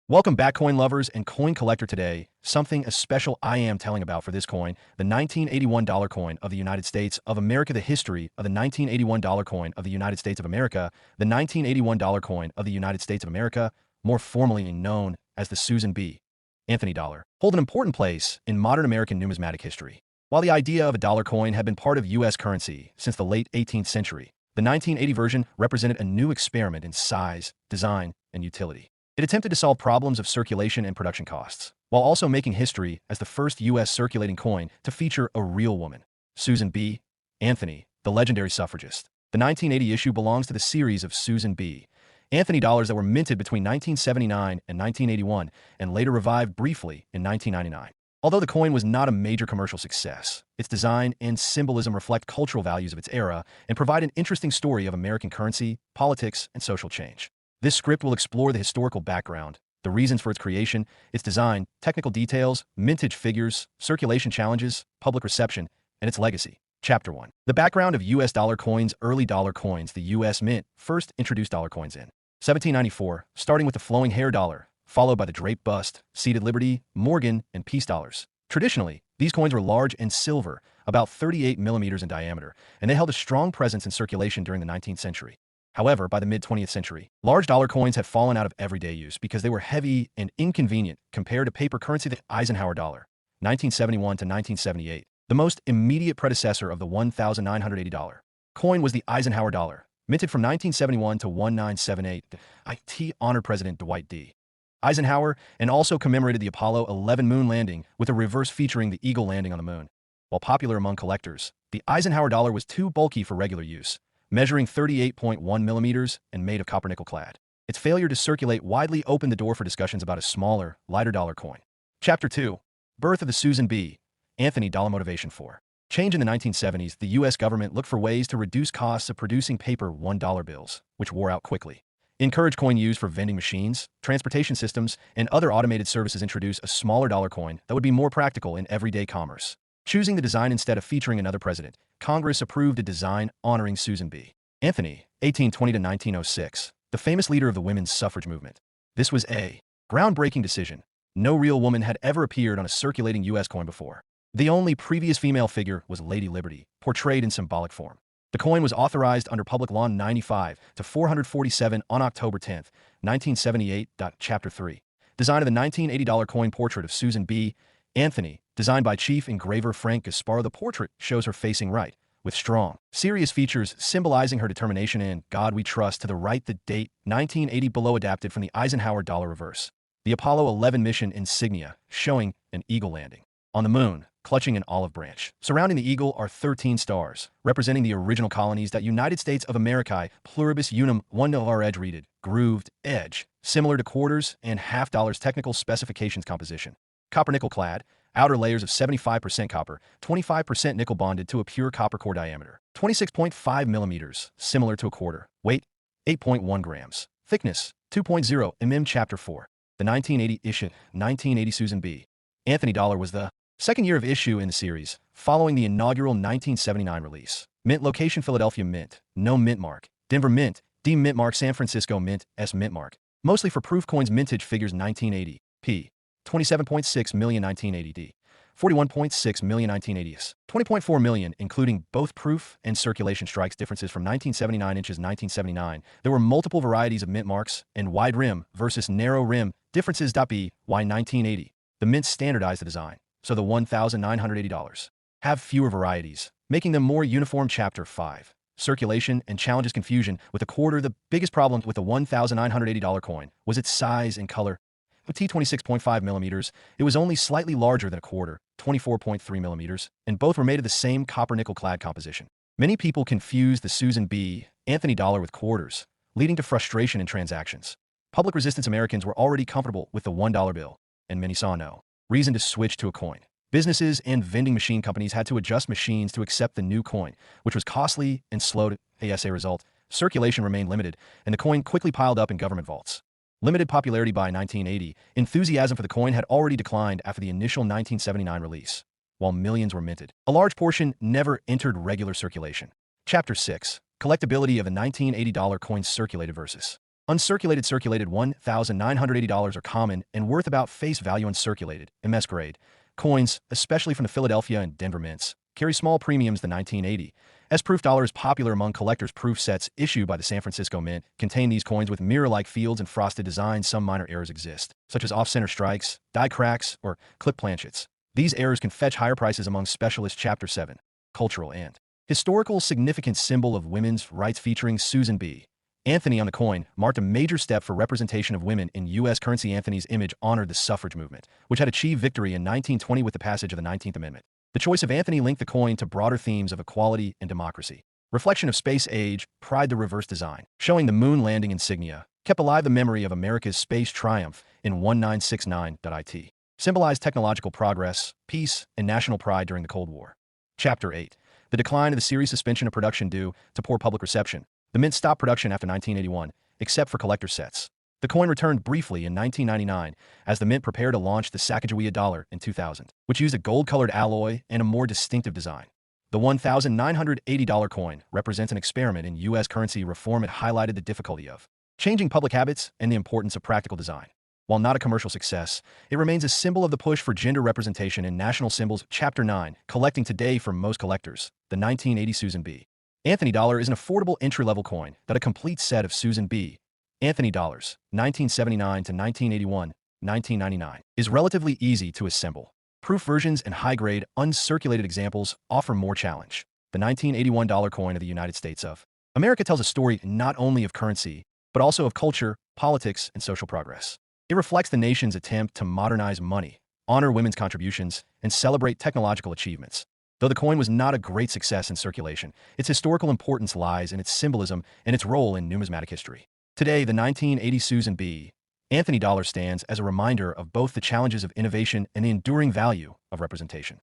Welcome back, coin lovers and coin collector. Today, something special I am telling about for this coin, the 1981 dollar coin of the United States of America. The history of the 1981 dollar coin of the United States of America. The 1981 dollar coin of the United States of America, more formally known as the Susan B. Anthony dollar, hold an important place in modern American numismatic history. While the idea of a dollar coin had been part of U.S. currency since the late 18th century, the 1980 version represented a new experiment in size, design, and utility. It attempted to solve problems of circulation and production costs, while also making history as the first U.S. circulating coin to feature a real woman, Susan B. Anthony, the legendary suffragist. The 1980 issue belongs to the series of Susan B. Anthony dollars that were minted between 1979 and 1981 and later revived briefly in 1999. Although the coin was not a major commercial success, its design and symbolism reflect cultural values of its era and provide an interesting story of American currency, politics, and social change. This script will explore the historical background, the reasons for its creation, its design, technical details, mintage figures, circulation challenges, public reception, and its legacy. Chapter 1. The background of U.S. dollar coins. Early dollar coins. The U.S. Mint first introduced dollar coins in 1794, starting with the flowing hair dollar, followed by the draped bust, seated Liberty, Morgan, and peace dollars. Traditionally, these coins were large and silver, about 38 millimeters in diameter, and they held a strong presence in circulation during the 19th century. However, by the mid-20th century, large dollar coins had fallen out of everyday use because they were heavy and inconvenient compared to paper currency. The Eisenhower dollar, 1971 to 1978, the most immediate predecessor of the $1,980 coin was the Eisenhower dollar, minted from 1971 to 1978. IT honored President Dwight D. Eisenhower and also commemorated the Apollo 11 moon landing with a reverse featuring the eagle landing on the moon. While popular among collectors, the Eisenhower dollar was too bulky for regular use, measuring 38.1 millimeters and made of copper nickel clad. Its failure to circulate widely opened the door for discussions about a smaller, lighter dollar coin. Chapter 2. Birth of the Susan B. Anthony dollar. Motivation for change. In the 1970s, the U.S. government looked for ways to reduce costs of producing paper $1 bills, which wore out quickly. Encourage coin use for vending machines, transportation systems, and other automated services. Introduce a smaller dollar coin that would be more practical in everyday commerce. Choosing the design instead of featuring another president, Congress approved a design honoring Susan B. Anthony, 1820 to 1906, the famous leader of the women's suffrage movement. This was a groundbreaking decision. No real woman had ever appeared on a circulating U.S. coin before. The only previous female figure was Lady Liberty, portrayed in symbolic form. The coin was authorized under Public Law 95 to 447 on October 10, 1978. Chapter 3. Design of the $1980 coin. Portrait of Susan B. Anthony, designed by Chief Engraver Frank Gasparo. The portrait shows her facing right, with strong, serious features symbolizing her determination in God We Trust. To the right, the date, 1980. Below, adapted from the Eisenhower dollar. Reverse, the Apollo 11 mission insignia, showing an eagle landing on the moon, clutching an olive branch. Surrounding the eagle are 13 stars, representing the original colonies that United States of America, pluribus unum, one of our edge reeded, grooved edge, similar to quarters and half dollars. Technical specifications. Composition. Copper nickel clad, outer layers of 75% copper, 25% nickel bonded to a pure copper core. Diameter, 26.5 millimeters, similar to a quarter. Weight, 8.1 grams. Thickness, 2.0 mm. Chapter 4. The 1980 issue. 1980 Susan B. Anthony dollar was the second year of issue in the series, following the inaugural 1979 release. Mint location: Philadelphia Mint, no mint mark. Denver Mint, D mint mark. San Francisco Mint, S mint mark. Mostly for proof coins. Mintage figures: 1980, p. 27.6 million 1980 D, 41.6 million 1980 S, 20.4 million, including both proof and circulation. Strikes differences from 1979 inches. 1979, there were multiple varieties of mint marks and wide rim versus narrow rim. Differences. B. Why 1980? The mint standardized the design, so the $1,980 have fewer varieties, making them more uniform. Chapter 5. Circulation and challenges. Confusion with a quarter. The biggest problem with the $1,980 coin was its size and color. With T 26.5 millimeters, it was only slightly larger than a quarter, 24.3 millimeters, and both were made of the same copper nickel clad composition. Many people confuse the Susan B. Anthony dollar with quarters, leading to frustration in transactions. Public resistance. Americans were already comfortable with the $1 bill, and many saw no reason to switch to a coin. Businesses and vending machine companies had to adjust machines to accept the new coin, which was costly and slow to. As a result, circulation remained limited, and the coin quickly piled up in government vaults. Limited popularity. By 1980, enthusiasm for the coin had already declined after the initial 1979 release. While millions were minted, a large portion never entered regular circulation. Chapter 6. Collectability of the $1980 coins. Circulated versus Uncirculated circulated $1,980 are common and worth about face value. Uncirculated, MS grade. Coins, especially from the Philadelphia and Denver mints, carry small premiums. The 1980 S-proof dollar is popular among collectors. Proof sets issued by the San Francisco Mint contain these coins with mirror-like fields and frosted designs. Some minor errors exist, such as off-center strikes, die cracks, or clip planchets. These errors can fetch higher prices among specialists. Chapter 7. Cultural and historical significance. Symbol of women's rights featuring Susan B. Anthony on the coin marked a major step for representation of women in U.S. currency. Anthony's image honored the suffrage movement, which had achieved victory in 1920 with the passage of the 19th Amendment. The choice of Anthony linked the coin to broader themes of equality and democracy. Reflection of space age, pride. The reverse design, showing the moon landing insignia, kept alive the memory of America's space triumph in 1969. Symbolized technological progress, peace, and national pride during the Cold War. Chapter 8. The decline of the series. Suspension of production due to poor public reception. The Mint stopped production after 1981, except for collector sets. The coin returned briefly in 1999 as the Mint prepared to launch the Sacagawea dollar in 2000, which used a gold-colored alloy and a more distinctive design. The $1,980 coin represents an experiment in U.S. currency reform. It highlighted the difficulty of changing public habits and the importance of practical design. While not a commercial success, it remains a symbol of the push for gender representation in national symbols. Chapter 9. Collecting today. For most collectors, the 1980 Susan B. Anthony dollar is an affordable entry-level coin that a complete set of Susan B. Anthony dollars, 1979 to 1981, 1999, is relatively easy to assemble. Proof versions and high-grade, uncirculated examples offer more challenge. The 1981 dollar coin of the United States of America tells a story not only of currency, but also of culture, politics, and social progress. It reflects the nation's attempt to modernize money, honor women's contributions, and celebrate technological achievements. Though the coin was not a great success in circulation, its historical importance lies in its symbolism and its role in numismatic history. Today, the 1980 Susan B. Anthony dollar stands as a reminder of both the challenges of innovation and the enduring value of representation.